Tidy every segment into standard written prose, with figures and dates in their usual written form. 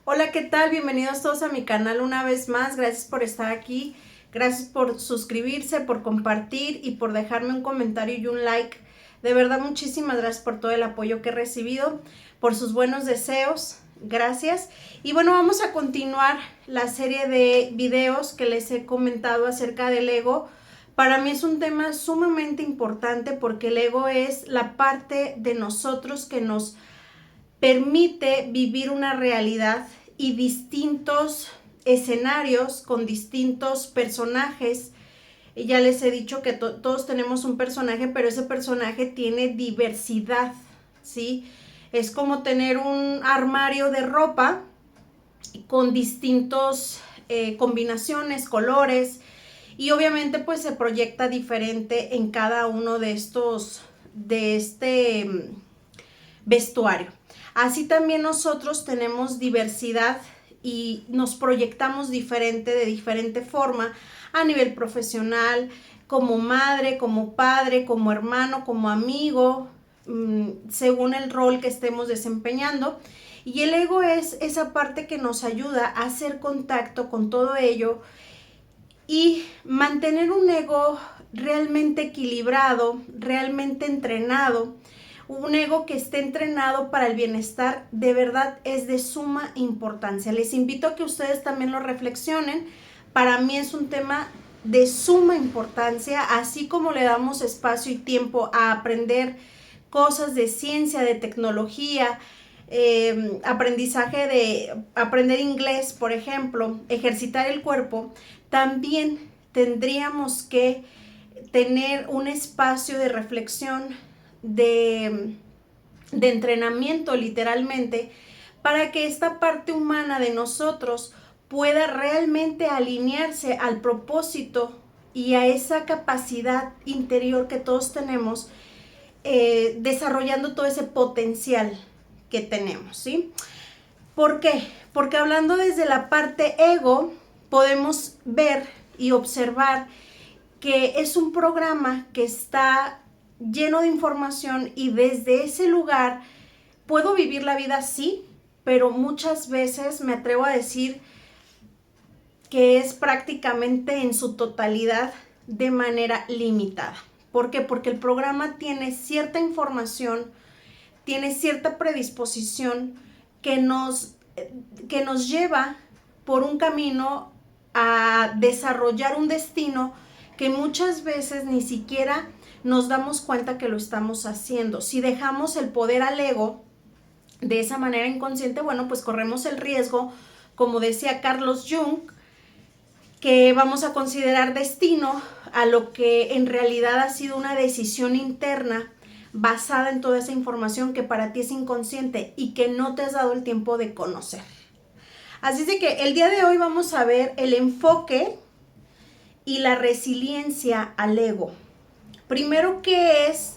Hola, ¿qué tal? Bienvenidos todos a mi canal una vez más. Gracias por estar aquí. Gracias por suscribirse, por compartir y por dejarme un comentario y un like. De verdad, muchísimas gracias por todo el apoyo que he recibido, por sus buenos deseos. Gracias. Y bueno, vamos a continuar la serie de videos que les he comentado acerca del ego. Para mí es un tema sumamente importante porque el ego es la parte de nosotros que nos permite vivir una realidad y distintos escenarios con distintos personajes. Ya les he dicho que todos tenemos un personaje, pero ese personaje tiene diversidad, ¿sí? Es como tener un armario de ropa con distintos combinaciones, colores, y obviamente pues se proyecta diferente en cada uno de estos, de este vestuario. Así también nosotros tenemos diversidad y nos proyectamos diferente, de diferente forma, a nivel profesional, como madre, como padre, como hermano, como amigo, según el rol que estemos desempeñando. Y el ego es esa parte que nos ayuda a hacer contacto con todo ello y mantener un ego realmente equilibrado, realmente entrenado. Un ego que esté entrenado para el bienestar de verdad es de suma importancia. Les invito a que ustedes también lo reflexionen. Para mí es un tema de suma importancia, así como le damos espacio y tiempo a aprender cosas de ciencia, de tecnología, aprendizaje de aprender inglés, por ejemplo, ejercitar el cuerpo. También tendríamos que tener un espacio de reflexión, de, de entrenamiento literalmente, para que esta parte humana de nosotros pueda realmente alinearse al propósito y a esa capacidad interior que todos tenemos, desarrollando todo ese potencial que tenemos, ¿sí? ¿Por qué? Porque hablando desde la parte ego, podemos ver y observar que es un programa que está lleno de información y desde ese lugar puedo vivir la vida así, pero muchas veces me atrevo a decir que es prácticamente en su totalidad de manera limitada. ¿Por qué? Porque el programa tiene cierta información, tiene cierta predisposición que nos lleva por un camino a desarrollar un destino que muchas veces ni siquiera nos damos cuenta que lo estamos haciendo. Si dejamos el poder al ego de esa manera inconsciente, bueno, pues corremos el riesgo, como decía Carlos Jung, que vamos a considerar destino a lo que en realidad ha sido una decisión interna basada en toda esa información que para ti es inconsciente y que no te has dado el tiempo de conocer. Así es de que el día de hoy vamos a ver el enfoque y la resiliencia al ego. Primero, ¿qué es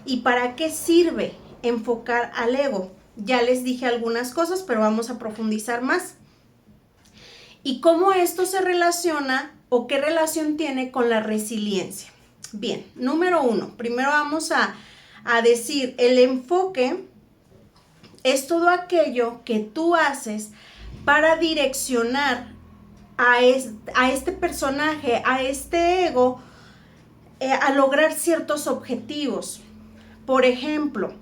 y para qué sirve enfocar al ego? Ya les dije algunas cosas, pero vamos a profundizar más. ¿Y cómo esto se relaciona o qué relación tiene con la resiliencia? Bien, número uno, primero vamos a decir, el enfoque es todo aquello que tú haces para direccionar a este personaje, a este ego, a lograr ciertos objetivos. Por ejemplo,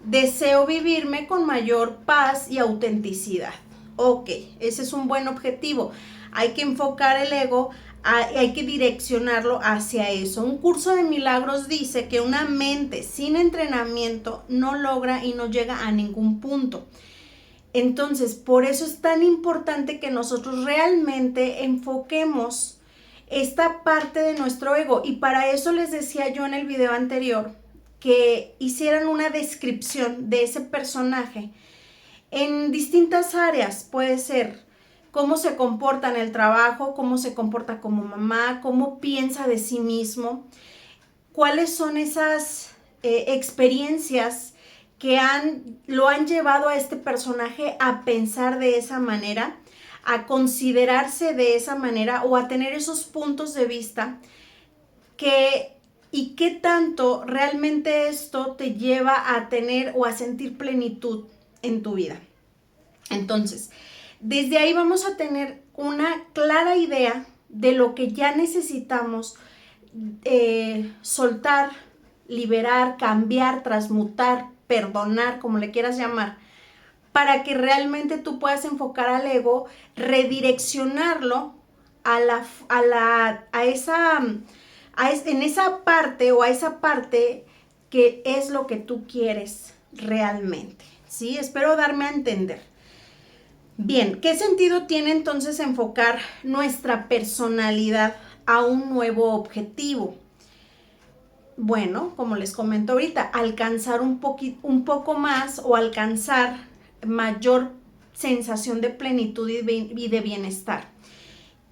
deseo vivirme con mayor paz y autenticidad. Ok, ese es un buen objetivo. Hay que enfocar el ego, hay que direccionarlo hacia eso. Un curso de milagros dice que una mente sin entrenamiento no logra y no llega a ningún punto. Entonces, por eso es tan importante que nosotros realmente enfoquemos esta parte de nuestro ego. Y para eso les decía yo en el video anterior que hicieran una descripción de ese personaje en distintas áreas. Puede ser cómo se comporta en el trabajo, cómo se comporta como mamá, cómo piensa de sí mismo, cuáles son esas experiencias que lo han llevado a este personaje a pensar de esa manera, a considerarse de esa manera o a tener esos puntos de vista y qué tanto realmente esto te lleva a tener o a sentir plenitud en tu vida. Entonces, desde ahí vamos a tener una clara idea de lo que ya necesitamos soltar, liberar, cambiar, transmutar, perdonar, como le quieras llamar, para que realmente tú puedas enfocar al ego, redireccionarlo en esa parte o a esa parte que es lo que tú quieres realmente, ¿sí? Espero darme a entender. Bien, ¿qué sentido tiene entonces enfocar nuestra personalidad a un nuevo objetivo? Bueno, como les comento ahorita, alcanzar un poco más o alcanzar mayor sensación de plenitud y de bienestar.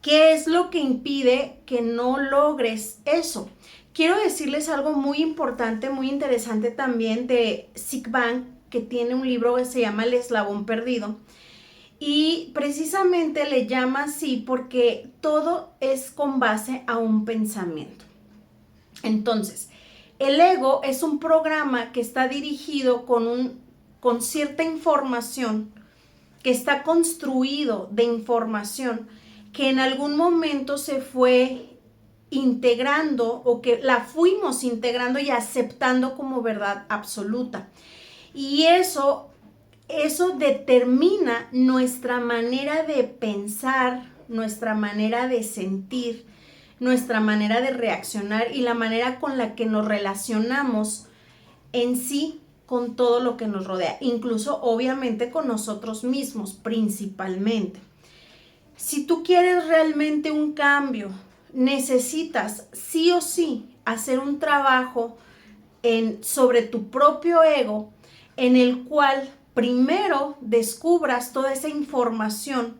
¿Qué es lo que impide que no logres eso? Quiero decirles algo muy importante, muy interesante también de Zig Ziglar, que tiene un libro que se llama El Eslabón Perdido. Y precisamente le llama así porque todo es con base a un pensamiento. Entonces, el ego es un programa que está dirigido con cierta información, que está construido de información que en algún momento se fue integrando o que la fuimos integrando y aceptando como verdad absoluta. Y eso determina nuestra manera de pensar, nuestra manera de sentir, nuestra manera de reaccionar y la manera con la que nos relacionamos en sí con todo lo que nos rodea, incluso obviamente con nosotros mismos principalmente. Si tú quieres realmente un cambio, necesitas sí o sí hacer un trabajo sobre tu propio ego, en el cual primero descubras toda esa información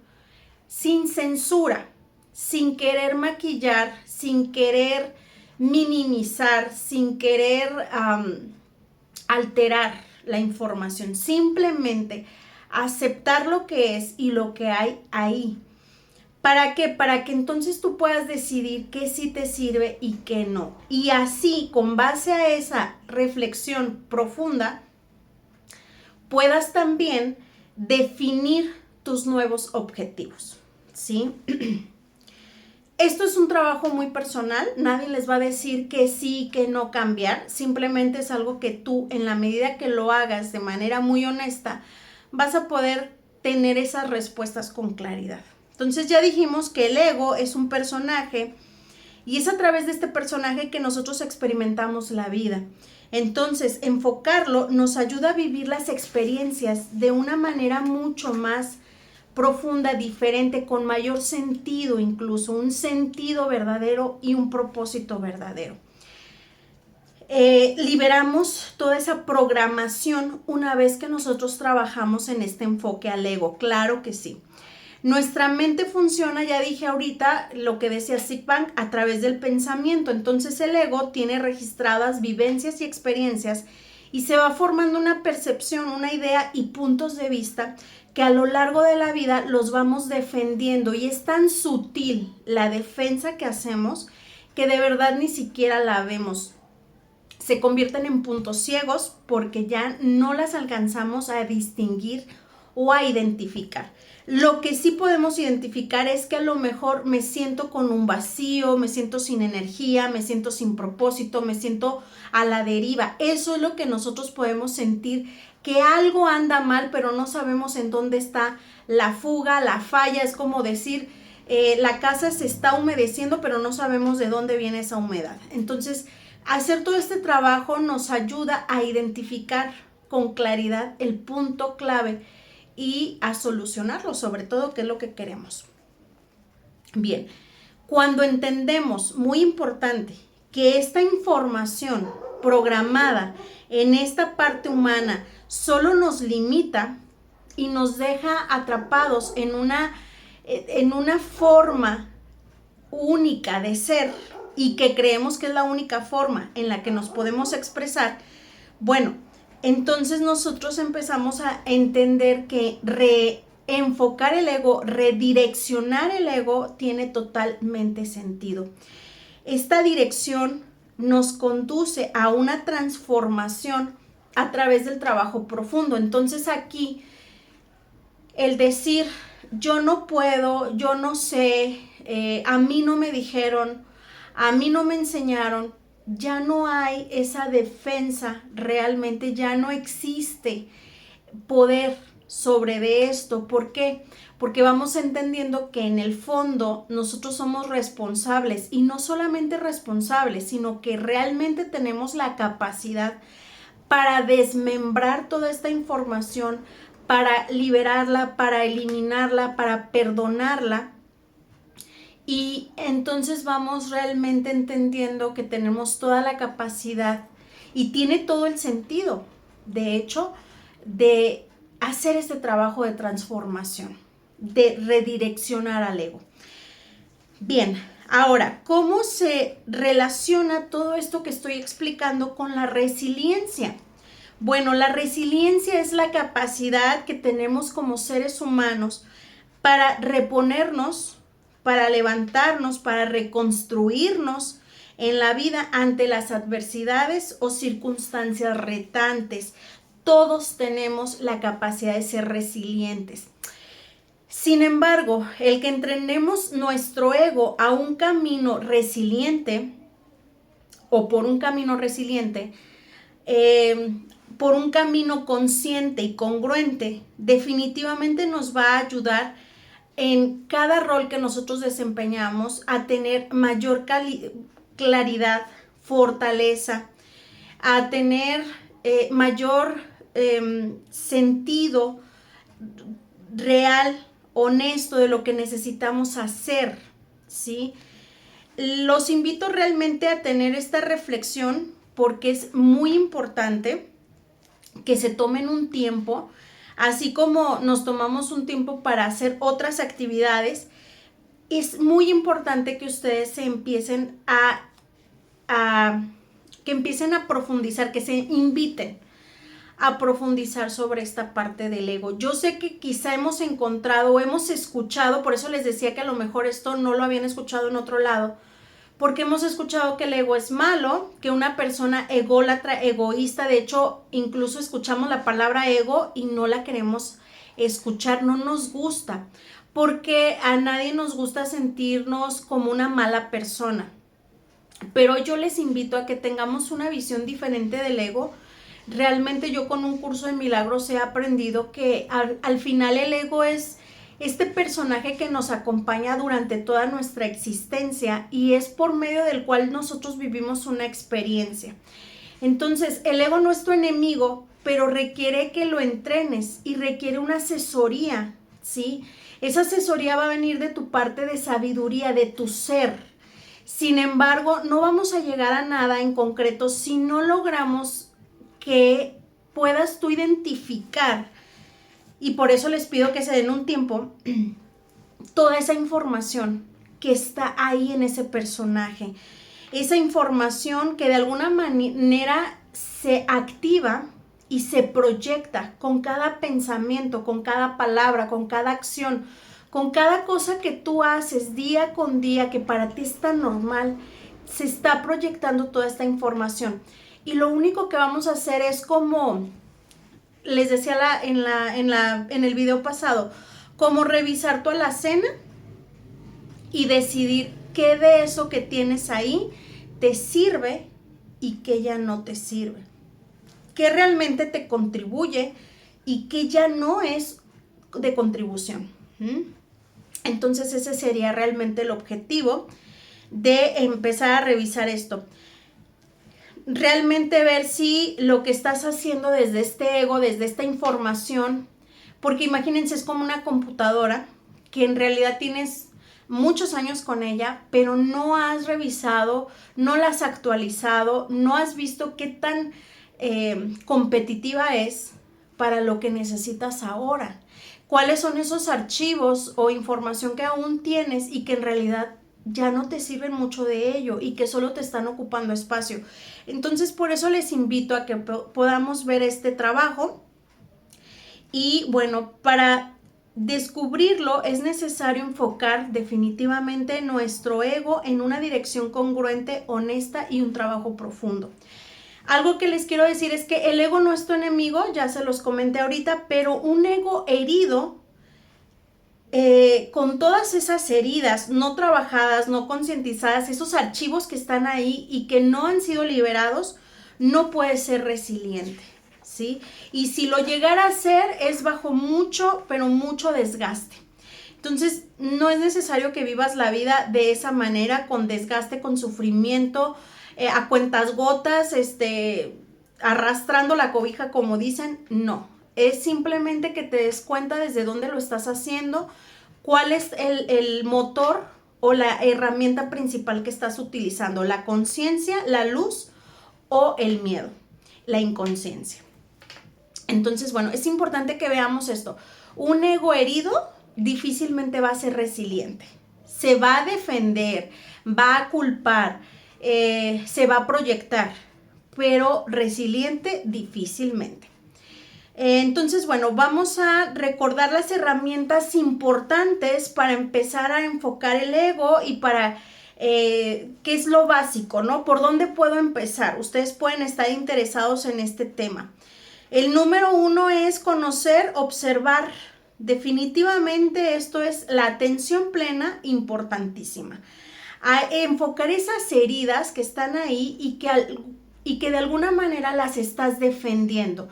sin censura, sin querer maquillar, sin querer minimizar, sin querer alterar la información, simplemente aceptar lo que es y lo que hay ahí. ¿Para qué? Para que entonces tú puedas decidir qué sí te sirve y qué no. Y así, con base a esa reflexión profunda, puedas también definir tus nuevos objetivos, ¿sí? Esto es un trabajo muy personal, nadie les va a decir que sí, que no cambiar, simplemente es algo que tú, en la medida que lo hagas de manera muy honesta, vas a poder tener esas respuestas con claridad. Entonces ya dijimos que el ego es un personaje y es a través de este personaje que nosotros experimentamos la vida. Entonces, enfocarlo nos ayuda a vivir las experiencias de una manera mucho más profunda, diferente, con mayor sentido, incluso un sentido verdadero y un propósito verdadero. Liberamos toda esa programación una vez que nosotros trabajamos en este enfoque al ego, claro que sí. Nuestra mente funciona, ya dije ahorita lo que decía Zig Ziglar, a través del pensamiento. Entonces el ego tiene registradas vivencias y experiencias y se va formando una percepción, una idea y puntos de vista que a lo largo de la vida los vamos defendiendo, y es tan sutil la defensa que hacemos que de verdad ni siquiera la vemos. Se convierten en puntos ciegos porque ya no las alcanzamos a distinguir o a identificar. Lo que sí podemos identificar es que a lo mejor me siento con un vacío, me siento sin energía, me siento sin propósito, me siento a la deriva. Eso es lo que nosotros podemos sentir, que algo anda mal, pero no sabemos en dónde está la fuga, la falla. Es como decir, la casa se está humedeciendo, pero no sabemos de dónde viene esa humedad. Entonces, hacer todo este trabajo nos ayuda a identificar con claridad el punto clave y a solucionarlo, sobre todo, qué es lo que queremos. Bien, cuando entendemos, muy importante, que esta información programada en esta parte humana solo nos limita y nos deja atrapados en una forma única de ser, y que creemos que es la única forma en la que nos podemos expresar, bueno, entonces nosotros empezamos a entender que reenfocar el ego, redireccionar el ego tiene totalmente sentido. Esta dirección nos conduce a una transformación a través del trabajo profundo. Entonces aquí el decir, yo no puedo, yo no sé, a mí no me dijeron, a mí no me enseñaron, ya no hay esa defensa realmente, ya no existe poder sobre de esto. ¿Por qué? Porque vamos entendiendo que en el fondo nosotros somos responsables, y no solamente responsables, sino que realmente tenemos la capacidad para desmembrar toda esta información, para liberarla, para eliminarla, para perdonarla. Y entonces vamos realmente entendiendo que tenemos toda la capacidad y tiene todo el sentido, de hecho, de hacer este trabajo de transformación, de redireccionar al ego. Bien, ahora, ¿cómo se relaciona todo esto que estoy explicando con la resiliencia? Bueno, la resiliencia es la capacidad que tenemos como seres humanos para reponernos, para levantarnos, para reconstruirnos en la vida ante las adversidades o circunstancias retantes. Todos tenemos la capacidad de ser resilientes. Sin embargo, el que entrenemos nuestro ego a un camino resiliente o por un camino resiliente, por un camino consciente y congruente, definitivamente nos va a ayudar en cada rol que nosotros desempeñamos a tener mayor claridad, fortaleza, a tener mayor sentido real, honesto de lo que necesitamos hacer, ¿sí? Los invito realmente a tener esta reflexión porque es muy importante que se tomen un tiempo, así como nos tomamos un tiempo para hacer otras actividades. Es muy importante que ustedes se empiecen que empiecen a profundizar, que se inviten a profundizar sobre esta parte del ego. Yo sé que quizá hemos encontrado o hemos escuchado, por eso les decía que a lo mejor esto no lo habían escuchado en otro lado, porque hemos escuchado que el ego es malo, que una persona ególatra, egoísta, de hecho incluso escuchamos la palabra ego y no la queremos escuchar, no nos gusta, porque a nadie nos gusta sentirnos como una mala persona. Pero yo les invito a que tengamos una visión diferente del ego. Realmente yo con un curso de milagros he aprendido que al final el ego es este personaje que nos acompaña durante toda nuestra existencia y es por medio del cual nosotros vivimos una experiencia. Entonces, el ego no es tu enemigo, pero requiere que lo entrenes y requiere una asesoría, ¿sí? Esa asesoría va a venir de tu parte de sabiduría, de tu ser. Sin embargo, no vamos a llegar a nada en concreto si no logramos que puedas tú identificar, y por eso les pido que se den un tiempo, toda esa información que está ahí en ese personaje, esa información que de alguna manera se activa y se proyecta con cada pensamiento, con cada palabra, con cada acción, con cada cosa que tú haces día con día, que para ti es tan normal, se está proyectando toda esta información. Y lo único que vamos a hacer es, como les decía en el video pasado, como revisar tu alacena y decidir qué de eso que tienes ahí te sirve y qué ya no te sirve. Qué realmente te contribuye y qué ya no es de contribución. Entonces ese sería realmente el objetivo de empezar a revisar esto. Realmente ver si lo que estás haciendo desde este ego, desde esta información, porque imagínense, es como una computadora que en realidad tienes muchos años con ella, pero no has revisado, no la has actualizado, no has visto qué tan competitiva es para lo que necesitas ahora. ¿Cuáles son esos archivos o información que aún tienes y que en realidad ya no te sirven mucho de ello y que solo te están ocupando espacio? Entonces, por eso les invito a que podamos ver este trabajo. Y bueno, para descubrirlo es necesario enfocar definitivamente nuestro ego en una dirección congruente, honesta y un trabajo profundo. Algo que les quiero decir es que el ego no es tu enemigo, ya se los comenté ahorita, pero un ego herido con todas esas heridas no trabajadas, no concientizadas, esos archivos que están ahí y que no han sido liberados, no puedes ser resiliente, ¿sí? Y si lo llegara a hacer es bajo mucho, pero mucho desgaste. Entonces, no es necesario que vivas la vida de esa manera, con desgaste, con sufrimiento, a cuentas gotas, arrastrando la cobija, como dicen. No, es simplemente que te des cuenta desde dónde lo estás haciendo, cuál es el motor o la herramienta principal que estás utilizando, la conciencia, la luz o el miedo, la inconsciencia. Entonces, bueno, es importante que veamos esto. Un ego herido difícilmente va a ser resiliente. Se va a defender, va a culpar, se va a proyectar, pero resiliente difícilmente. Entonces, bueno, vamos a recordar las herramientas importantes para empezar a enfocar el ego y para qué es lo básico, ¿no? ¿Por dónde puedo empezar? Ustedes pueden estar interesados en este tema. El número 1 es conocer, observar. Definitivamente esto es la atención plena, importantísima. A enfocar esas heridas que están ahí y que de alguna manera las estás defendiendo.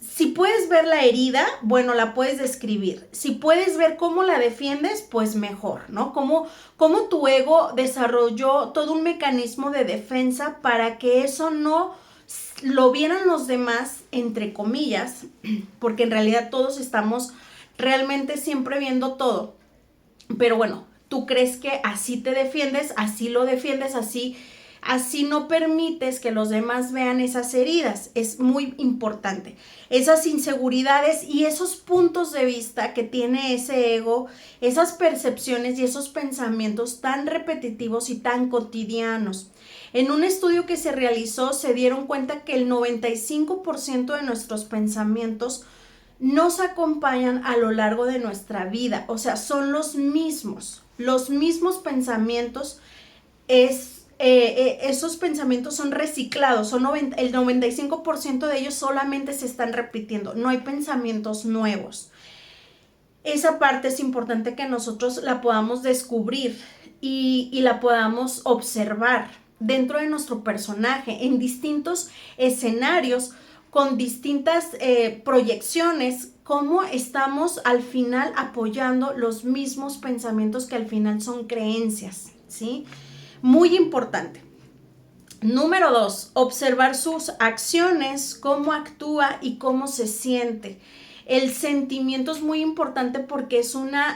Si puedes ver la herida, bueno, la puedes describir. Si puedes ver cómo la defiendes, pues mejor, ¿no? Cómo tu ego desarrolló todo un mecanismo de defensa para que eso no lo vieran los demás, entre comillas, porque en realidad todos estamos realmente siempre viendo todo. Pero bueno, tú crees que así te defiendes, así lo defiendes, así no permites que los demás vean esas heridas. Es muy importante. Esas inseguridades y esos puntos de vista que tiene ese ego, esas percepciones y esos pensamientos tan repetitivos y tan cotidianos. En un estudio que se realizó se dieron cuenta que el 95% de nuestros pensamientos nos acompañan a lo largo de nuestra vida. O sea, son los mismos pensamientos. Esos pensamientos son reciclados, el 95% de ellos solamente se están repitiendo, no hay pensamientos nuevos. Esa parte es importante que nosotros la podamos descubrir y la podamos observar dentro de nuestro personaje, en distintos escenarios, con distintas proyecciones, cómo estamos al final apoyando los mismos pensamientos que al final son creencias, ¿sí? Muy importante. Número 2, observar sus acciones, cómo actúa y cómo se siente. El sentimiento es muy importante porque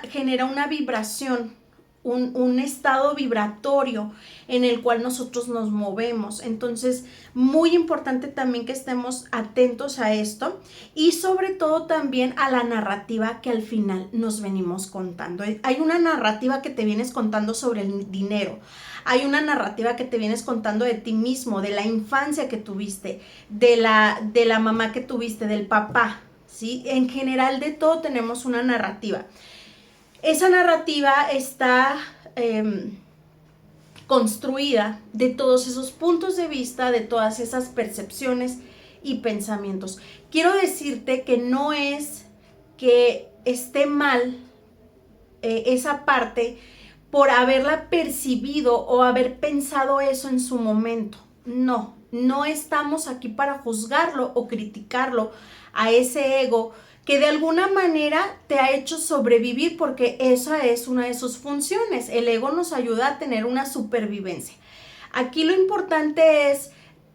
genera una vibración, un estado vibratorio en el cual nosotros nos movemos. Entonces, muy importante también que estemos atentos a esto y sobre todo también a la narrativa que al final nos venimos contando. Hay una narrativa que te vienes contando sobre el dinero. Hay una narrativa que te vienes contando de ti mismo, de la infancia que tuviste, de la mamá que tuviste, del papá, ¿sí? En general, de todo tenemos una narrativa. Esa narrativa está construida de todos esos puntos de vista, de todas esas percepciones y pensamientos. Quiero decirte que no es que esté mal esa parte por haberla percibido o haber pensado eso en su momento. No estamos aquí para juzgarlo o criticarlo a ese ego que de alguna manera te ha hecho sobrevivir, porque esa es una de sus funciones. El ego nos ayuda a tener una supervivencia. Aquí lo importante es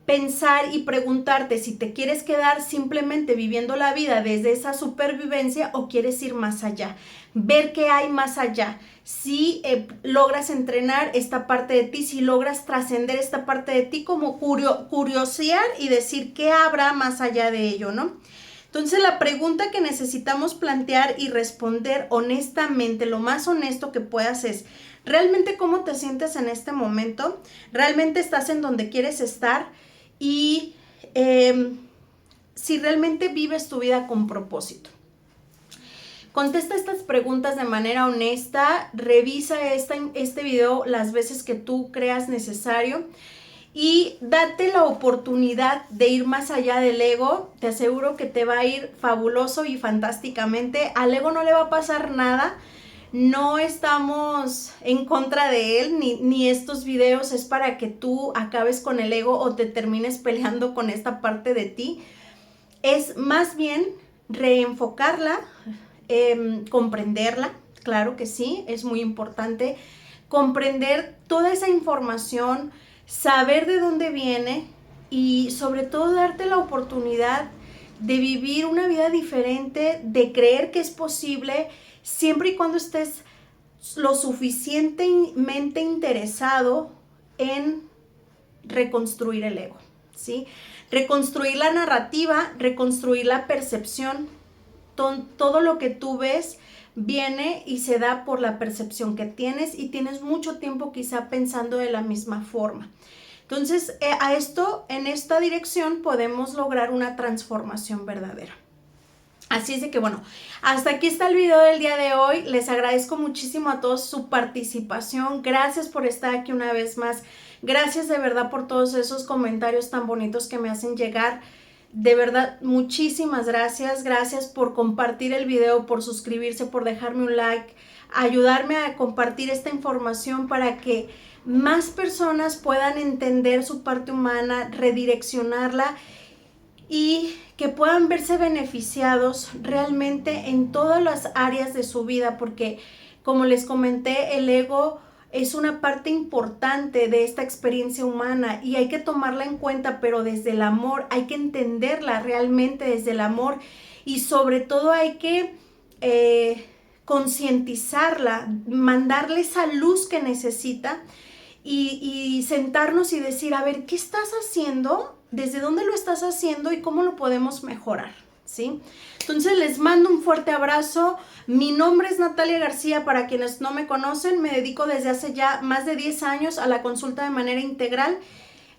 pensar y preguntarte si te quieres quedar simplemente viviendo la vida desde esa supervivencia o quieres ir más allá, ver qué hay más allá. Si logras entrenar esta parte de ti, si logras trascender esta parte de ti, como curiosear y decir qué habrá más allá de ello, ¿no? Entonces, la pregunta que necesitamos plantear y responder honestamente, lo más honesto que puedas, es: ¿realmente cómo te sientes en este momento? ¿Realmente estás en donde quieres estar? Y si realmente vives tu vida con propósito. Contesta estas preguntas de manera honesta, revisa este video las veces que tú creas necesario y date la oportunidad de ir más allá del ego. Te aseguro que te va a ir fabuloso y fantásticamente. Al ego no le va a pasar nada. no estamos en contra de él, ni estos videos es para que tú acabes con el ego o te termines peleando con esta parte de ti. Es más bien reenfocarla, comprenderla, claro que sí, es muy importante comprender toda esa información, saber de dónde viene y sobre todo darte la oportunidad de vivir una vida diferente, de creer que es posible, siempre y cuando estés lo suficientemente interesado en reconstruir el ego, ¿sí? Reconstruir la narrativa, reconstruir la percepción. Todo lo que tú ves viene y se da por la percepción que tienes y tienes mucho tiempo quizá pensando de la misma forma. Entonces, en esta dirección podemos lograr una transformación verdadera. Así es de que bueno, hasta aquí está el video del día de hoy. Les agradezco muchísimo a todos su participación. Gracias por estar aquí una vez más. Gracias de verdad por todos esos comentarios tan bonitos que me hacen llegar. De verdad, muchísimas gracias. Gracias por compartir el video, por suscribirse, por dejarme un like, ayudarme a compartir esta información para que más personas puedan entender su parte humana, redireccionarla y que puedan verse beneficiados realmente en todas las áreas de su vida, porque como les comenté, el ego es una parte importante de esta experiencia humana y hay que tomarla en cuenta, pero desde el amor, hay que entenderla realmente desde el amor y sobre todo hay que concientizarla, mandarle esa luz que necesita y sentarnos y decir, a ver, ¿qué estás haciendo? ¿Desde dónde lo estás haciendo y cómo lo podemos mejorar? ¿Sí? Entonces les mando un fuerte abrazo. Mi nombre es Natalia García, para quienes no me conocen, me dedico desde hace ya más de 10 años a la consulta de manera integral.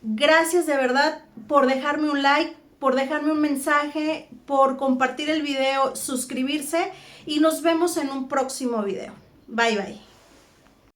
Gracias de verdad por dejarme un like, por dejarme un mensaje, por compartir el video, suscribirse y nos vemos en un próximo video. Bye bye.